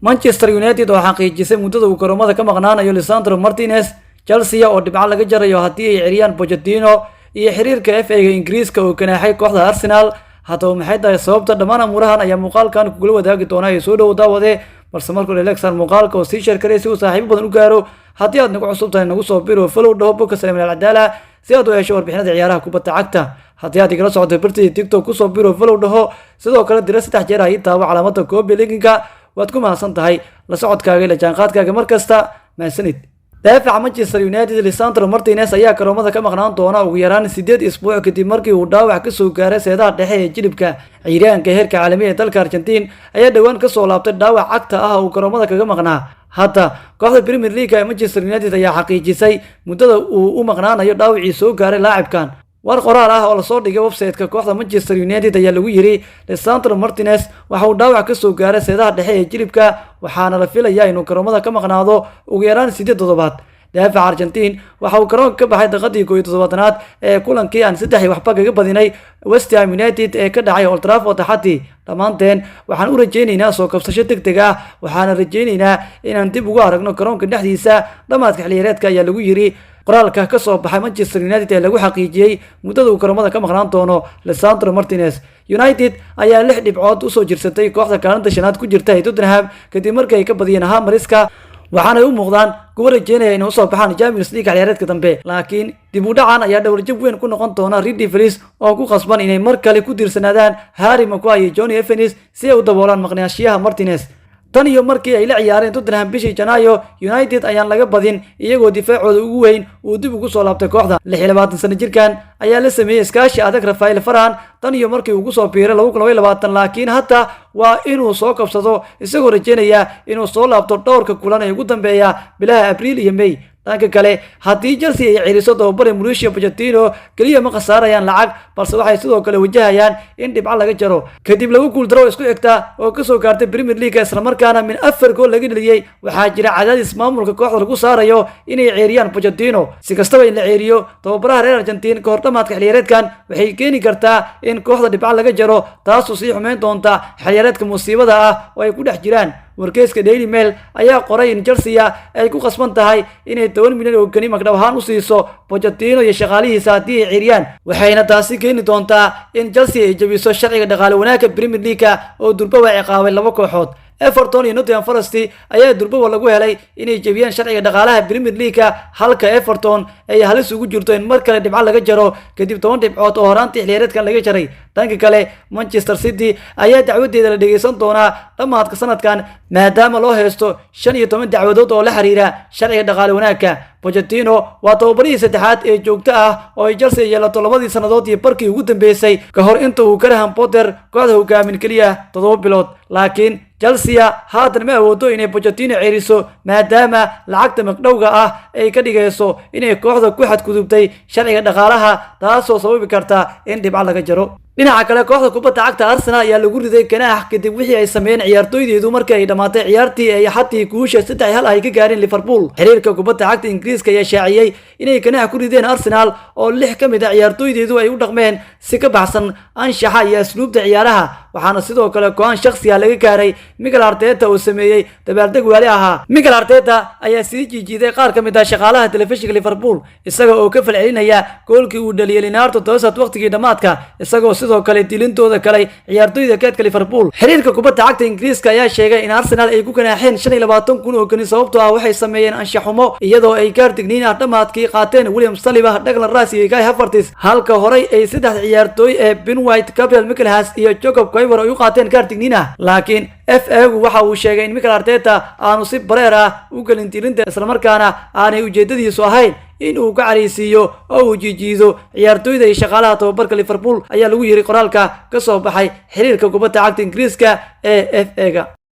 Manchester United oo xaqiijisay muddada uu garoomada ka maqnaanayo Lisandro Martinez, Chelsea oo dhibco laga jarayo haddii ay ciriyaan Pochettino, iyo xiriirka FA-ga Ingiriiska oo ganaaxay kooxda Arsenal. Haddaba maxay tahay sababta dhammaan amurahan ayaa muuqaalkan kugula wadaagi doona ee soo dhow daawade, balse marka hore like muuqaalka oo sii share karay si uu saaxiibo badan u gaaro. Haddii aad nagu cusub tahay nagu soo biro follow dhaho bogga Salaam Al-Cadaala si aad u hesho warbixinada ciyaaraha kubadda cagta. haddii aad igala socoto bartii TikTok ku soo biro follow dhaho, sidoo kale dira 3 jeer ay taawo calaamada koobi linkiga. waad ku mahadsan tahay la socodkaaga ila jaanqaadkaaga markasta. mahadsanid. daafaca Manchester United Lisandro Martinez ayaa garoomada ka maqnaan doona ugu yaraan 8 isbuuc kadib markii uu dhaawac ka soo gaaray seedaha dhexe ee jilibka. ciyaaryahanka heerka caalamiga ee dalka Argentina ayaa dhawaan ka soo laabtay dhaawac cagta ah oo garoomada kaga maqnaa. hadda kooxda Premier League ee Manchester United ayaa xaqiijisay muddada uu u maqnaanayo dhaawacii soo gaaray laacibkan. war qoraal ah oo la soo dhigay website-ka kooxda Manchester United ayaa lagu yiri Lisandro Martinez waxa uu dhaawac ka soo gaaray seedaha dhexe ee jilibka, waxaana la filayaa inuu garoomada ka maqnaado ugu yaraan 8 toddobaad. daafaca Argentina waxa uu garoonka ka baxay daqiiqadii 17aad ee kulankii aan 3 waxba kaga badinay West Ham United ee ka dhacay Old Trafford Axadii. dhammaanteen waxaan u rajaynaynaa soo kabsasho degdeg ah, waxaana rajaynaynaa inaan dib ugu aragno garoonka dhexdiisa dhamaadka xilliyeedka ayaa lagu yiri qoraalka ka soo baxay Manchester United ee lagu xaqiijiyay muddada uu garoomada ka maqnaan doono Lisandro Martinez. United ayaa 6 dhibcood u soo jirsatay kooxda kaalinta shanaad ku jirta ee Tottenham kadib markii ay ka badiyeen Hammeriska, waxaana ay u muuqdaan kuwa rajeynaya inay usoo baxaan Champions League xilliyeedka dambe. laakiin dib u dhacan ayaa dhowr jab weyn ku noqon doona Reed Devils oo ku qasban inay mar kale ku tiirsanaadaan Harry Maguire iyo Johnny Evans si ay u daboolaan maqnaanshiyaha Martinez. tan iyo markii ay la ciyaareen Tottenham bishii Janaayo, United ayaan laga badin iyagoo difaacooda ugu weyn uu dib ugu soo laabtay kooxda. 26 sano jirkan ayaa la sameeyay iskaashi adag Rafael Varane tan iyo markii uu ku soo biiray 2022, laakiin hadda waa inuu soo kabsado isagoo rajeynaya inuu soo laabto dhowrka kulan ee ugu dambeeya bilaha Abriil iyo May. dhanka kale haddii Chelsea ay ciriso tababare Mauricio Pochettino kaliya ma khasaarayaan lacag, balse waxay sidoo kale wajahayaan in dhibco laga jaro kadib lagu guuldaro isku xigta oo ka soo gaartay Premier League isla markaana min 4 gool laga dhaliyay. waxaa jira cadaadis maamulka kooxda lagu saarayo inay ceeriyaan Pochettino. si kastaba in la ceeriyo tababaraha reer Argentina ka hor dhamaadka xilliyeedkan waxay keeni kartaa in kooxda dhibco laga jaro, taasoo sii xumeyn doonta xilliyeedka musiibada ah oo ay ku dhex jiraan. wargeyska Daily Mail ayaa qoray in Chelsea ay ku qasban tahay inay 10 milyan oo gani magdhow ahaan u siiso Pochettino iyo shaqaalihiisa haddii ay ciriyaan, waxayna taasi keeni doontaa in Chelsea ay jabiso sharciga dhaqaale wanaagga Premier League oo durba ciqaabay 2 kooxood. Everton iyo Nottingham Forest ayaa durba lagu helay inay jabiyaan sharciga dhaqaalaha Premier League, halka Everton ay halis ugu jirto in mar kale dhibco laga jaro kadib 10 dhibcood oo horaantii xilliyeedkan laga jaray. dhanka kale Manchester City ayaa dacwadeeda la dhageysan doonaa dhamaadka sanadkan maadaama loo haysto 15 dacwadood oo la xiriira sharciga dhaqaale wanaagga. Pochettino waa tababarihii saddexaad ee joogto ah oo ay Chelsea yeelato 2 sanadood iyo barkii ugu dambeysay ka hor inta uu Graham Potter kooxda hogaamin kaliya 7 bilood. laakiin Chelsea haatan ma awoodo inay Pochettino ceeriso maadaama lacagta magdhowga ah ay ka dhigayso inay kooxda ku xadgudubtay sharciga dhaqaalaha, taasoo sababi karta in dhibco laga jaro. dhinaca kale kooxda kubadda cagta Arsenal ayaa lagu riday ganaax kadib wixii ay sameeyeen ciyaartooydeedu markii ay dhamaatay ciyaartii ay xatii guusha 3-1 ay ka gaareen Liverpool. xiriirka kubadda cagta Ingiriiska ayaa shaaciyay inay ganaax ku rideen Arsenal oo 6 ka mid ah ciyaartooydeedu ay u dhaqmeen si ka baxsan anshaxa iyo asluubta ciyaaraha, waxaana sidoo kale go'aan shakhsi ah laga gaaray Mikel Arteta oo sameeyay dabaaldeg wali ahaa. Mikel Arteta ayaa sii jiijiiday qaar ka mid ah shaqaalaha telefishinka Liverpool isaga oo ka falcelinaya goolkii uu dhaliyay Leonardo Trossard waqtigii dhamaadka, isagoo sidoo kale dilintooda kale ciyaartooyda keedka Liverpool. xiriirka kubadda cagta Ingiriiska ayaa sheegay in Arsenal ay ku ganaaxeen 25 kun oo gani sababtoo ah waxay sameeyeen anshax xumo iyadoo ay gaar digniin ah dhamaadkii qaateen William Saliba, Declan Rice iyo Kai Havertz, halka horey ay 3 ciyaartooy ee Ben White, Gabriel Magalhaes iyo Jacob Koivu ay u qaateen gaar digniin ah. laakiin FA-gu waxa uu sheegay in Mikel Arteta aanu si bareer ah u galin dilinta isla markaana aanay ujeedadiisu ahayn in uu ka careysiiyo oo uu jiijiido ciyaartooyda iyo shaqaalaha tababarka Liverpool, ayaa lagu yiri qoraalka ka soo baxay xiriirka kubadda cagta Ingiriiska ee FA-ga.